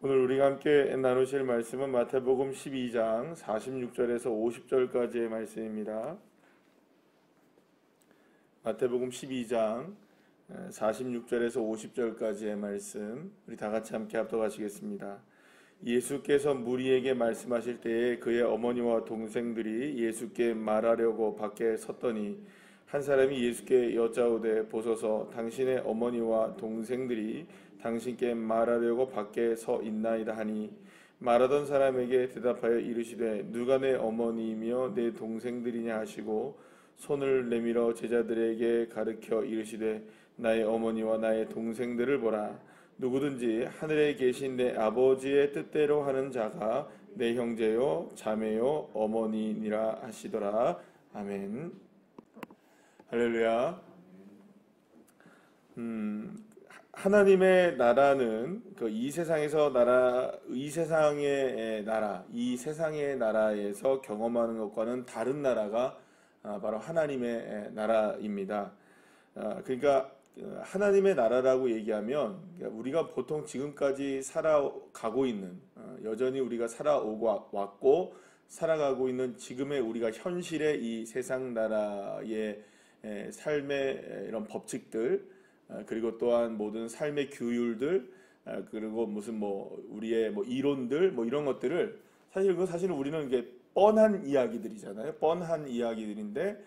오늘 우리가 함께 나누실 말씀은 마태복음 12장 46절에서 50절까지의 말씀입니다. 마태복음 12장 46절에서 50절까지의 말씀 우리 다 같이 함께 합독하시겠습니다. 예수께서 무리에게 말씀하실 때에 그의 어머니와 동생들이 예수께 말하려고 밖에 섰더니 한 사람이 예수께 여짜오되 보소서 당신의 어머니와 동생들이 당신께 말하려고 밖에 서 있나이다 하니 말하던 사람에게 대답하여 이르시되 누가 내 어머니이며 내 동생들이냐 하시고 손을 내밀어 제자들에게 가르쳐 이르시되 나의 어머니와 나의 동생들을 보라. 누구든지 하늘에 계신 내 아버지의 뜻대로 하는 자가 내 형제요 자매요 어머니니라 하시더라. 아멘. 할렐루야. 하나님의 나라는 이 세상에서 이 세상의 나라에서 경험하는 것과는 다른 나라가 바로 하나님의 나라입니다. 그러니까 하나님의 나라라고 얘기하면 우리가 보통 지금까지 살아가고 있는 여전히 우리가 살아오고 왔고 살아가고 있는 지금의 우리가 현실의 이 세상 나라의 삶의 이런 법칙들 그리고 또한 모든 삶의 규율들 그리고 무슨 우리의 이론들 이런 것들을 사실은 우리는 이게 뻔한 이야기들이잖아요. 뻔한 이야기들인데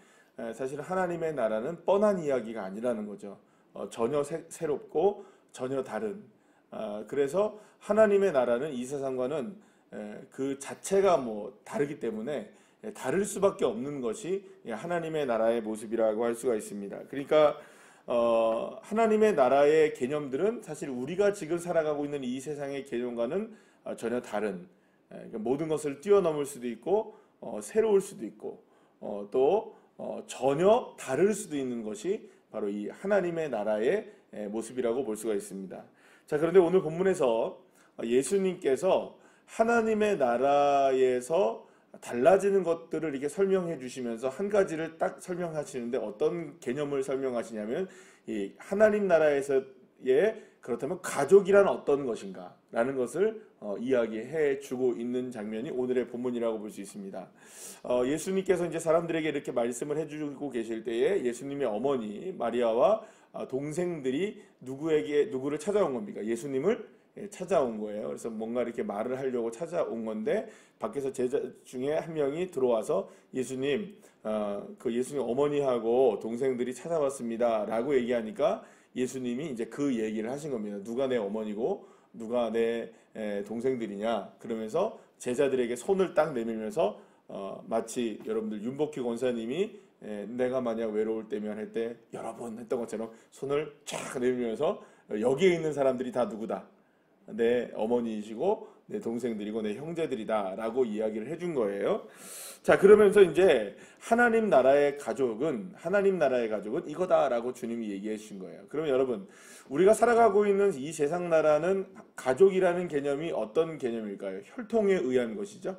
사실 하나님의 나라는 뻔한 이야기가 아니라는 거죠. 전혀 새롭고 전혀 다른. 그래서 하나님의 나라는 이 세상과는 그 자체가 다르기 때문에 다를 수밖에 없는 것이 하나님의 나라의 모습이라고 할 수가 있습니다. 그러니까 하나님의 나라의 개념들은 사실 우리가 지금 살아가고 있는 이 세상의 개념과는 전혀 다른 모든 것을 뛰어넘을 수도 있고 새로울 수도 있고 또 전혀 다를 수도 있는 것이 바로 이 하나님의 나라의 모습이라고 볼 수가 있습니다. 자, 그런데 오늘 본문에서 예수님께서 하나님의 나라에서 달라지는 것들을 이렇게 설명해 주시면서 한 가지를 딱 설명하시는데 어떤 개념을 설명하시냐면 이 하나님 나라에서의 그렇다면 가족이란 어떤 것인가 라는 것을 이야기해 주고 있는 장면이 오늘의 본문이라고 볼 수 있습니다. 예수님께서 이제 사람들에게 이렇게 말씀을 해주고 계실 때에 예수님의 어머니 마리아와 동생들이 누구를 찾아온 겁니까? 예수님을 찾아온 거예요. 그래서 뭔가 이렇게 말을 하려고 찾아온 건데 밖에서 제자 중에 한 명이 들어와서 예수님 어머니하고 동생들이 찾아왔습니다 라고 얘기하니까 예수님이 이제 그 얘기를 하신 겁니다. 누가 내 어머니고 누가 내 동생들이냐 그러면서 제자들에게 손을 딱 내밀면서 마치 여러분들 윤복희 권사님이 내가 만약 외로울 때면 할 때 여러분 했던 것처럼 손을 쫙 내밀면서 여기에 있는 사람들이 다 누구다? 내 어머니이시고 내 동생들이고 내 형제들이다 라고 이야기를 해준 거예요. 자, 그러면서 이제 하나님 나라의 가족은 이거다 라고 주님이 얘기해 주신 거예요. 그러면 여러분 우리가 살아가고 있는 이 세상 나라는 가족이라는 개념이 어떤 개념일까요? 혈통에 의한 것이죠.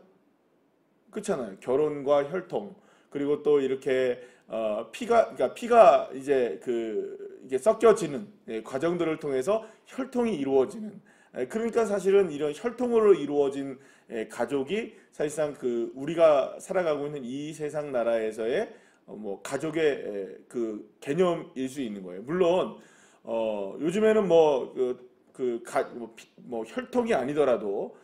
그렇잖아요. 결혼과 혈통 그리고 또 이렇게 피가 이제 이게 섞여지는 과정들을 통해서 혈통이 이루어지는 그러니까 사실은 이런 혈통으로 이루어진 가족이 사실상 우리가 살아가고 있는 이 세상 나라에서의 가족의 그 개념일 수 있는 거예요. 물론 요즘에는 혈통이 아니더라도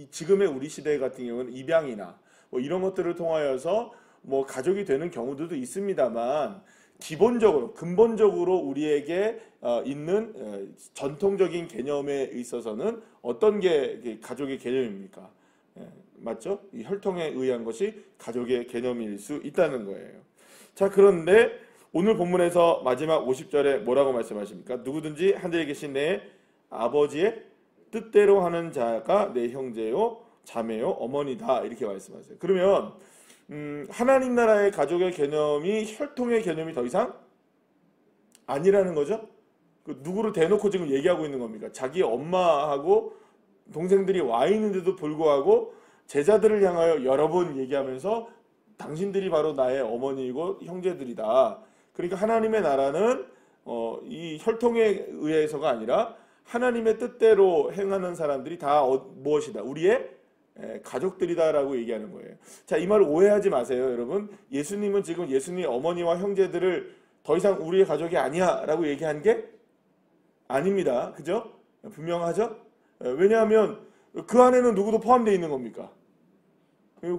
지금의 우리 시대 같은 경우는 입양이나 이런 것들을 통하여서 가족이 되는 경우들도 있습니다만 근본적으로 우리에게 있는 전통적인 개념에 있어서는 어떤 게 가족의 개념입니까? 맞죠? 이 혈통에 의한 것이 가족의 개념일 수 있다는 거예요. 자, 그런데 오늘 본문에서 마지막 50절에 뭐라고 말씀하십니까? 누구든지 하늘에 계신 내 아버지의 뜻대로 하는 자가 내 형제요 자매요 어머니다 이렇게 말씀하세요. 그러면 하나님 나라의 가족의 개념이 혈통의 개념이 더 이상 아니라는 거죠. 누구를 대놓고 지금 얘기하고 있는 겁니까? 자기 엄마하고 동생들이 와 있는데도 불구하고 제자들을 향하여 여러 번 얘기하면서 당신들이 바로 나의 어머니이고 형제들이다. 그러니까 하나님의 나라는 이 혈통에 의해서가 아니라 하나님의 뜻대로 행하는 사람들이 다 무엇이다? 우리의 가족들이다라고 얘기하는 거예요. 자, 이 말을 오해하지 마세요, 여러분. 예수님은 지금 예수님의 어머니와 형제들을 더 이상 우리의 가족이 아니야라고 얘기한 게 아닙니다. 그죠? 분명하죠? 왜냐하면 그 안에는 누구도 포함되어 있는 겁니까?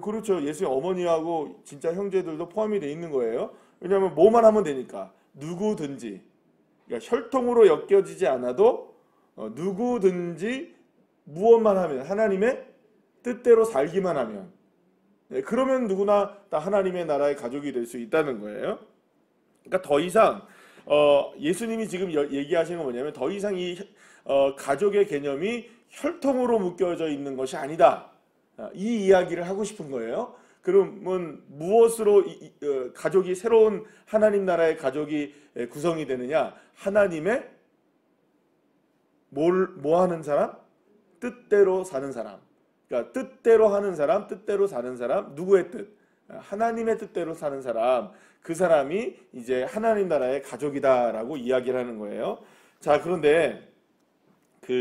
그렇죠. 예수의 어머니하고 진짜 형제들도 포함이 되어 있는 거예요. 왜냐하면 뭐만 하면 되니까. 누구든지. 그러니까 혈통으로 엮여지지 않아도 누구든지 무엇만 하면 하나님의 뜻대로 살기만 하면 그러면 누구나 다 하나님의 나라의 가족이 될 수 있다는 거예요. 그러니까 더 이상 예수님이 지금 얘기하시는 건 뭐냐면 더 이상 이 가족의 개념이 혈통으로 묶여져 있는 것이 아니다. 이 이야기를 하고 싶은 거예요. 그러면 무엇으로 가족이 새로운 하나님 나라의 가족이 구성이 되느냐? 하나님의 뭐 하는 사람? 뜻대로 사는 사람. 그러니까 뜻대로 하는 사람, 뜻대로 사는 사람, 누구의 뜻? 하나님의 뜻대로 사는 사람. 그 사람이 이제 하나님 나라의 가족이다라고 이야기를 하는 거예요. 자, 그런데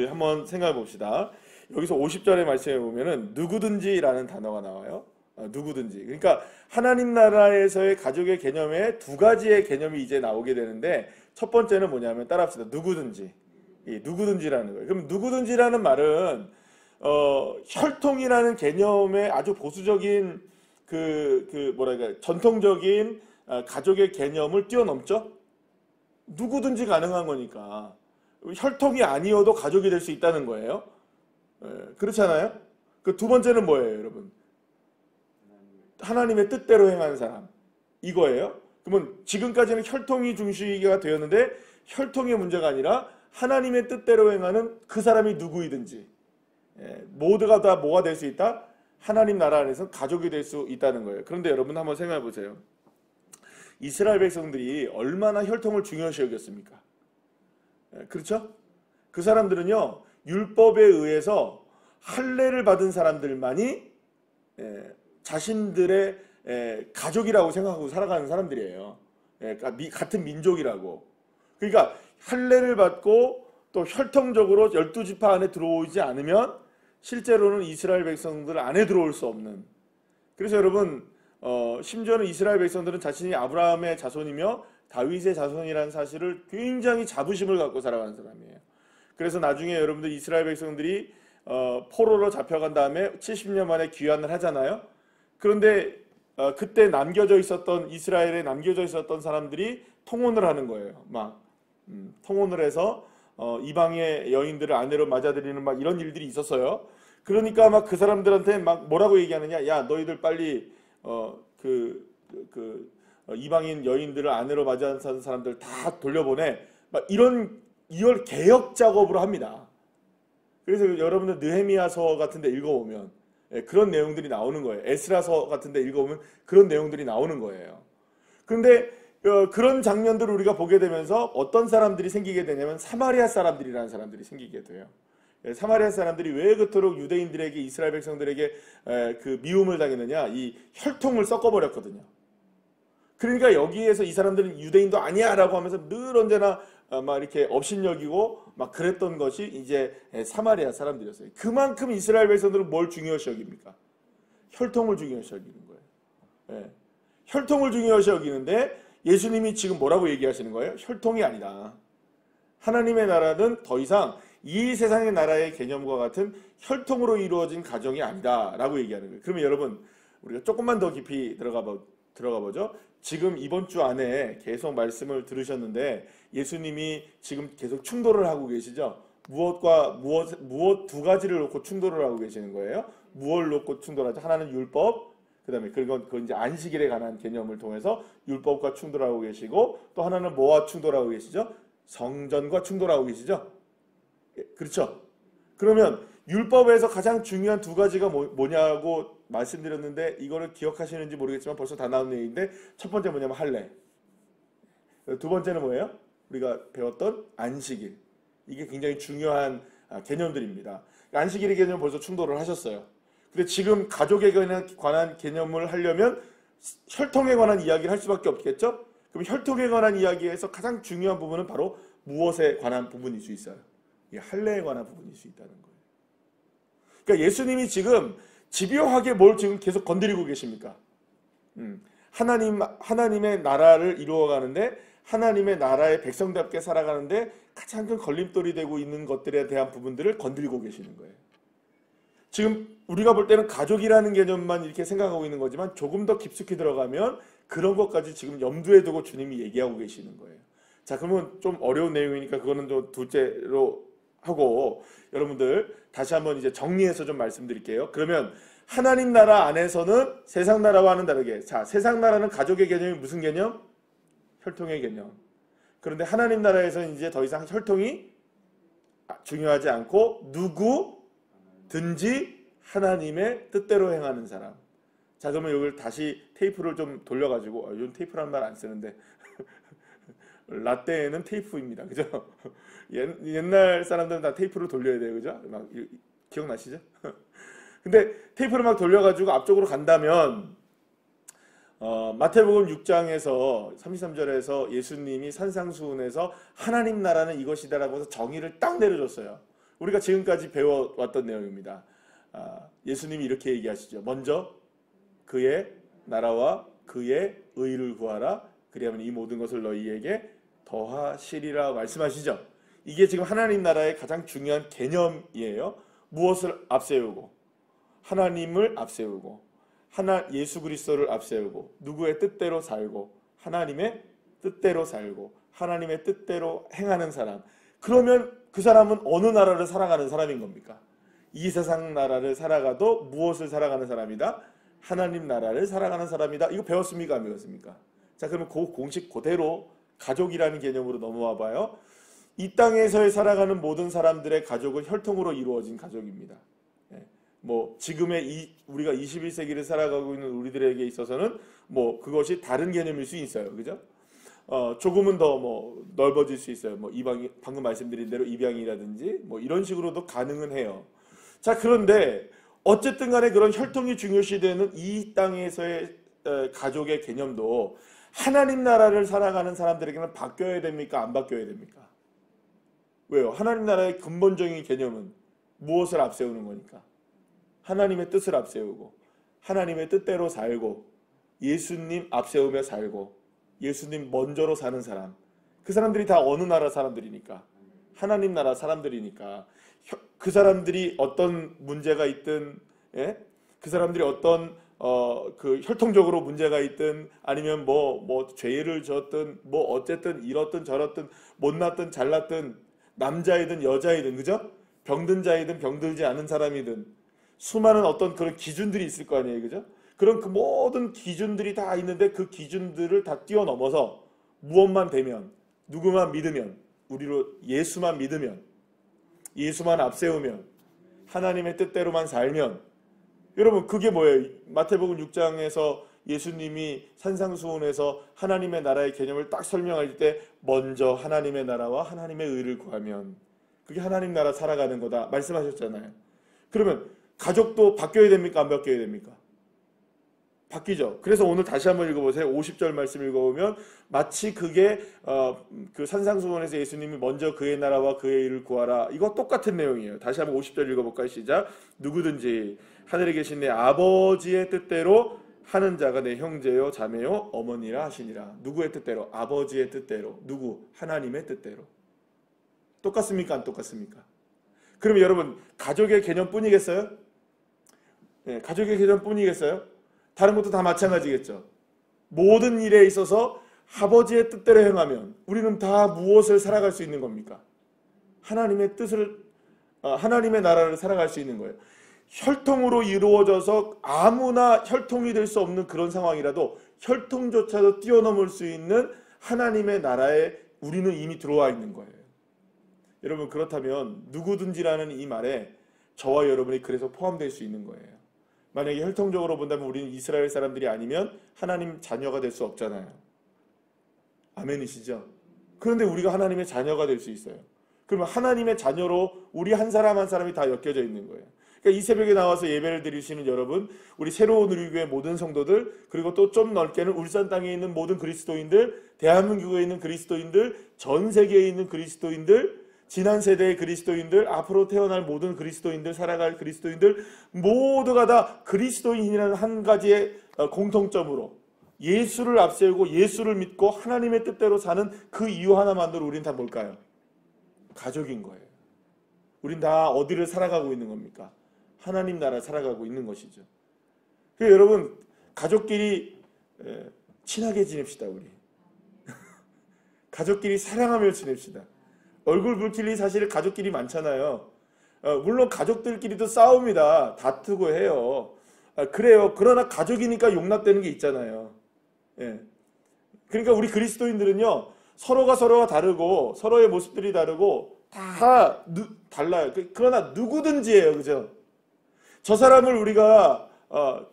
한번 생각해 봅시다. 여기서 50절의 말씀에 보면은 누구든지라는 단어가 나와요. 누구든지. 그러니까 하나님 나라에서의 가족의 개념에 두 가지의 개념이 이제 나오게 되는데 첫 번째는 뭐냐면 따라합시다. 누구든지. 누구든지라는 거예요. 그럼 누구든지라는 말은 혈통이라는 개념의 아주 보수적인 뭐랄까 전통적인 가족의 개념을 뛰어넘죠. 누구든지 가능한 거니까 혈통이 아니어도 가족이 될 수 있다는 거예요. 그렇잖아요. 그 두 번째는 뭐예요, 여러분? 하나님의 뜻대로 행하는 사람. 이거예요. 그러면 지금까지는 혈통이 중시가 되었는데 혈통의 문제가 아니라 하나님의 뜻대로 행하는 그 사람이 누구이든지 모두가 다 뭐가 될 수 있다? 하나님 나라 안에서 가족이 될 수 있다는 거예요. 그런데 여러분 한번 생각해 보세요. 이스라엘 백성들이 얼마나 혈통을 중요시 여겼습니까? 그렇죠? 그 사람들은요, 율법에 의해서 할례를 받은 사람들만이 자신들의 가족이라고 생각하고 살아가는 사람들이에요. 같은 민족이라고. 그러니까 할례를 받고 또 혈통적으로 12지파 안에 들어오지 않으면 실제로는 이스라엘 백성들 안에 들어올 수 없는. 그래서 여러분 심지어는 이스라엘 백성들은 자신이 아브라함의 자손이며 다윗의 자손이라는 사실을 굉장히 자부심을 갖고 살아가는 사람이에요. 그래서 나중에 여러분들 이스라엘 백성들이 포로로 잡혀간 다음에 70년 만에 귀환을 하잖아요. 그런데 그때 남겨져 있었던 이스라엘에 남겨져 있었던 사람들이 통혼을 하는 거예요. 통혼을 해서 이방의 여인들을 아내로 맞아들이는 이런 일들이 있었어요. 그러니까 그 사람들한테 뭐라고 얘기하느냐? 야, 너희들 빨리 이방인 여인들을 아내로 맞이하는 사람들 다 돌려보내. 이걸 개혁 작업으로 합니다. 그래서 여러분들 느헤미야서 같은 데 읽어보면 그런 내용들이 나오는 거예요. 에스라서 같은 데 읽어보면 그런 내용들이 나오는 거예요. 그런데 그런 장면들을 우리가 보게 되면서 어떤 사람들이 생기게 되냐면 사마리아 사람들이라는 사람들이 생기게 돼요. 사마리아 사람들이 왜 그토록 유대인들에게 이스라엘 백성들에게 그 미움을 당했느냐? 이 혈통을 섞어버렸거든요. 그러니까 여기에서 이 사람들은 유대인도 아니야 라고 하면서 늘 언제나 이렇게 업신여기고 그랬던 것이 이제 사마리아 사람들이었어요. 그만큼 이스라엘 백성들은 뭘 중요시 여깁니까? 혈통을 중요시 여기는 거예요. 혈통을 중요시 여기는데 예수님이 지금 뭐라고 얘기하시는 거예요? 혈통이 아니다. 하나님의 나라는 더 이상 이 세상의 나라의 개념과 같은 혈통으로 이루어진 가정이 아니다 라고 얘기하는 거예요. 그러면 여러분 우리가 조금만 더 깊이 들어가 보죠. 지금 이번 주 안에 계속 말씀을 들으셨는데 예수님이 지금 계속 충돌을 하고 계시죠. 무엇 두 가지를 놓고 충돌을 하고 계시는 거예요. 무엇을 놓고 충돌하죠? 하나는 율법, 그다음에 그건 이제 안식일에 관한 개념을 통해서 율법과 충돌하고 계시고 또 하나는 뭐와 충돌하고 계시죠? 성전과 충돌하고 계시죠. 그렇죠? 그러면 율법에서 가장 중요한 두 가지가 뭐냐고 말씀드렸는데 이거를 기억하시는지 모르겠지만 벌써 다 나온 얘기인데 첫 번째 뭐냐면 할례. 두 번째는 뭐예요? 우리가 배웠던 안식일. 이게 굉장히 중요한 개념들입니다. 안식일의 개념 벌써 충돌을 하셨어요. 근데 지금 가족에 관한 개념을 하려면 혈통에 관한 이야기를 할 수밖에 없겠죠? 그럼 혈통에 관한 이야기에서 가장 중요한 부분은 바로 무엇에 관한 부분일 수 있어요? 이 할례에 관한 부분일 수 있다는 거예요. 그러니까 예수님이 지금 집요하게 뭘 지금 계속 건드리고 계십니까? 하나님의 나라를 이루어가는데, 하나님의 나라의 백성답게 살아가는데 가장 큰 걸림돌이 되고 있는 것들에 대한 부분들을 건드리고 계시는 거예요. 지금 우리가 볼 때는 가족이라는 개념만 이렇게 생각하고 있는 거지만 조금 더 깊숙이 들어가면 그런 것까지 지금 염두에 두고 주님이 얘기하고 계시는 거예요. 자, 그러면 좀 어려운 내용이니까 그거는 좀 둘째로 하고, 여러분들 다시 한번 이제 정리해서 좀 말씀드릴게요. 그러면 하나님 나라 안에서는 세상 나라와는 다르게, 자, 세상 나라는 가족의 개념이 무슨 개념? 혈통의 개념. 그런데 하나님 나라에서는 이제 더 이상 혈통이 중요하지 않고 누구든지 하나님의 뜻대로 행하는 사람. 자, 그러면 이걸 다시 테이프를 좀 돌려가지고, 요즘 테이프라는 말 안 쓰는데 라떼는 테이프입니다. 그죠? 옛날 사람들은 다 테이프를 돌려야 돼요. 그죠? 막 기억나시죠? 근데 테이프를 막 돌려가지고 앞쪽으로 간다면 마태복음 6장에서 33절에서 예수님이 산상수훈에서 하나님 나라는 이것이다라고 해서 정의를 딱 내려줬어요. 우리가 지금까지 배워왔던 내용입니다. 예수님이 이렇게 얘기하시죠. 먼저 그의 나라와 그의 의를 구하라. 그리하면 이 모든 것을 너희에게 더하시리라 말씀하시죠. 이게 지금 하나님 나라의 가장 중요한 개념이에요. 무엇을 앞세우고? 하나님을 앞세우고, 예수 그리스도를 앞세우고, 누구의 뜻대로 살고, 하나님의 뜻대로 살고, 하나님의 뜻대로 행하는 사람. 그러면 그 사람은 어느 나라를 살아가는 사람인 겁니까? 이 세상 나라를 살아가도 무엇을 살아가는 사람이다? 하나님 나라를 살아가는 사람이다. 이거 배웠습니까? 안 배웠습니까? 자, 그러면 그 공식 그대로 가족이라는 개념으로 넘어와 봐요. 이 땅에서 살아가는 모든 사람들의 가족은 혈통으로 이루어진 가족입니다. 뭐 지금의 우리가 21세기를 살아가고 있는 우리들에게 있어서는 뭐 그것이 다른 개념일 수 있어요. 그죠? 조금은 더 뭐 넓어질 수 있어요. 뭐 방금 말씀드린 대로 입양이라든지 뭐 이런 식으로도 가능은 해요. 자, 그런데 어쨌든 간에 그런 혈통이 중요시되는 이 땅에서의 가족의 개념도 하나님 나라를 살아가는 사람들에게는 바뀌어야 됩니까? 안 바뀌어야 됩니까? 왜요? 하나님 나라의 근본적인 개념은 무엇을 앞세우는 거니까? 하나님의 뜻을 앞세우고, 하나님의 뜻대로 살고, 예수님 앞세우며 살고, 예수님 먼저로 사는 사람. 그 사람들이 다 어느 나라 사람들이니까? 하나님 나라 사람들이니까. 그 사람들이 어떤 문제가 있든, 예? 그 사람들이 어떤 그 혈통적으로 문제가 있든, 아니면 뭐 죄를 졌든, 뭐 어쨌든 이렇든 저렇든, 못났든 잘났든, 남자이든 여자이든, 그죠? 병든 자이든 병들지 않은 사람이든, 수많은 어떤 그런 기준들이 있을 거 아니에요. 그죠? 그런 그 모든 기준들이 다 있는데 그 기준들을 다 뛰어넘어서 무엇만 되면, 누구만 믿으면, 우리로 예수만 믿으면, 예수만 앞세우면, 하나님의 뜻대로만 살면, 여러분 그게 뭐예요? 마태복음 6장에서 예수님이 산상수훈에서 하나님의 나라의 개념을 딱 설명할 때 먼저 하나님의 나라와 하나님의 의를 구하면 그게 하나님 나라 살아가는 거다 말씀하셨잖아요. 그러면 가족도 바뀌어야 됩니까? 안 바뀌어야 됩니까? 바뀌죠. 그래서 오늘 다시 한번 읽어보세요. 50절 말씀 읽어보면 마치 그게 그 산상수훈에서 예수님이 먼저 그의 나라와 그의 일을 구하라. 이거 똑같은 내용이에요. 다시 한번 50절 읽어볼까요? 시작. 누구든지 하늘에 계신 내 아버지의 뜻대로 하는 자가 내 형제요 자매요 어머니라 하시니라. 누구의 뜻대로? 아버지의 뜻대로. 누구? 하나님의 뜻대로. 똑같습니까? 안 똑같습니까? 그럼 여러분 가족의 개념뿐이겠어요? 네, 가족의 개념뿐이겠어요? 다른 것도 다 마찬가지겠죠. 모든 일에 있어서 아버지의 뜻대로 행하면 우리는 다 무엇을 살아갈 수 있는 겁니까? 하나님의 뜻을, 하나님의 나라를 살아갈 수 있는 거예요. 혈통으로 이루어져서 아무나 혈통이 될 수 없는 그런 상황이라도 혈통조차도 뛰어넘을 수 있는 하나님의 나라에 우리는 이미 들어와 있는 거예요. 여러분 그렇다면 누구든지라는 이 말에 저와 여러분이 그래서 포함될 수 있는 거예요. 만약에 혈통적으로 본다면 우리는 이스라엘 사람들이 아니면 하나님 자녀가 될 수 없잖아요. 아멘이시죠? 그런데 우리가 하나님의 자녀가 될 수 있어요. 그러면 하나님의 자녀로 우리 한 사람 한 사람이 다 엮여져 있는 거예요. 그러니까 이 새벽에 나와서 예배를 드리시는 여러분, 우리 새로운 우리교회 모든 성도들, 그리고 또 좀 넓게는 울산 땅에 있는 모든 그리스도인들, 대한민국에 있는 그리스도인들, 전 세계에 있는 그리스도인들, 지난 세대의 그리스도인들, 앞으로 태어날 모든 그리스도인들, 살아갈 그리스도인들 모두가 다 그리스도인이라는 한 가지의 공통점으로 예수를 앞세우고 예수를 믿고 하나님의 뜻대로 사는 그 이유 하나만으로 우린 다 뭘까요? 가족인 거예요. 우린 다 어디를 살아가고 있는 겁니까? 하나님 나라 살아가고 있는 것이죠. 그래서 여러분, 가족끼리 친하게 지냅시다. 우리 가족끼리 사랑하며 지냅시다. 얼굴 붉힐 일이 사실 가족끼리 많잖아요. 물론 가족들끼리도 싸웁니다. 다투고 해요. 그래요. 그러나 가족이니까 용납되는 게 있잖아요. 예. 그러니까 우리 그리스도인들은요, 서로가 다르고 서로의 모습들이 다르고 다 달라요. 그러나 누구든지예요. 그죠? 저 사람을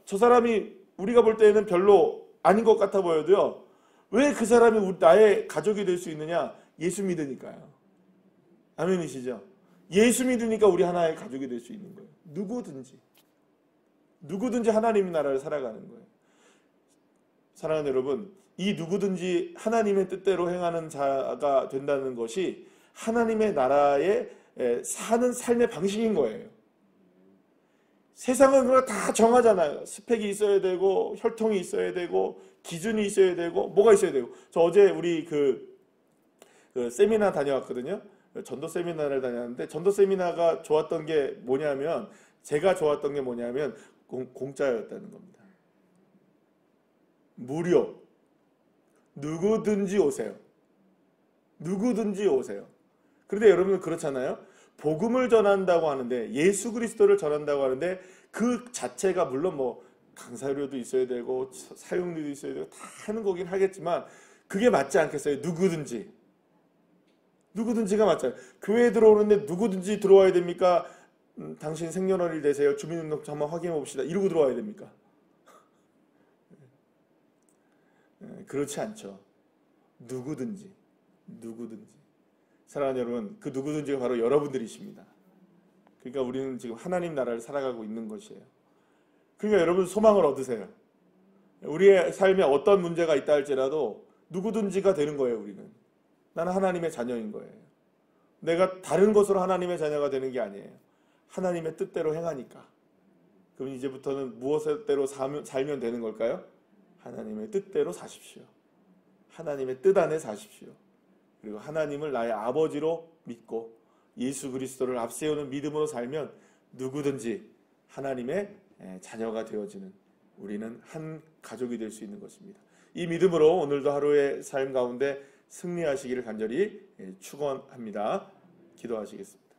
저 사람이 우리가 볼 때는 별로 아닌 것 같아 보여도요, 왜 그 사람이 나의 가족이 될 수 있느냐? 예수 믿으니까요. 아멘이시죠? 예수 믿으니까 우리 하나의 가족이 될 수 있는 거예요. 누구든지 하나님의 나라를 살아가는 거예요. 사랑하는 여러분, 이 누구든지 하나님의 뜻대로 행하는 자가 된다는 것이 하나님의 나라에 사는 삶의 방식인 거예요. 세상은 그걸 다 정하잖아요. 스펙이 있어야 되고, 혈통이 있어야 되고, 기준이 있어야 되고, 뭐가 있어야 되고. 저 어제 우리 그 세미나 다녀왔거든요. 전도 세미나를 다녔는데, 전도 세미나가 좋았던 게 뭐냐면, 제가 좋았던 게 뭐냐면 공짜였다는 겁니다. 무료. 누구든지 오세요. 누구든지 오세요. 그런데 여러분 그렇잖아요. 복음을 전한다고 하는데, 예수 그리스도를 전한다고 하는데, 그 자체가 물론 뭐 강사료도 있어야 되고 사용료도 있어야 되고 다 하는 거긴 하겠지만, 그게 맞지 않겠어요? 누구든지가 맞잖아요. 교회에 들어오는데 누구든지 들어와야 됩니까? 당신 생년월일 되세요? 주민등록증 한번 확인해 봅시다. 이러고 들어와야 됩니까? 그렇지 않죠. 누구든지. 사랑하는 여러분, 그 누구든지가 바로 여러분들이십니다. 그러니까 우리는 지금 하나님 나라를 살아가고 있는 것이에요. 그러니까 여러분 소망을 얻으세요. 우리의 삶에 어떤 문제가 있다 할지라도 누구든지가 되는 거예요. 우리는. 나는 하나님의 자녀인 거예요. 내가 다른 것으로 하나님의 자녀가 되는 게 아니에요. 하나님의 뜻대로 행하니까. 그럼 이제부터는 무엇대로 살면 되는 걸까요? 하나님의 뜻대로 사십시오. 하나님의 뜻 안에 사십시오. 그리고 하나님을 나의 아버지로 믿고 예수 그리스도를 앞세우는 믿음으로 살면 누구든지 하나님의 자녀가 되어지는, 우리는 한 가족이 될 수 있는 것입니다. 이 믿음으로 오늘도 하루의 삶 가운데 승리하시기를 간절히 축원합니다. 기도하시겠습니다.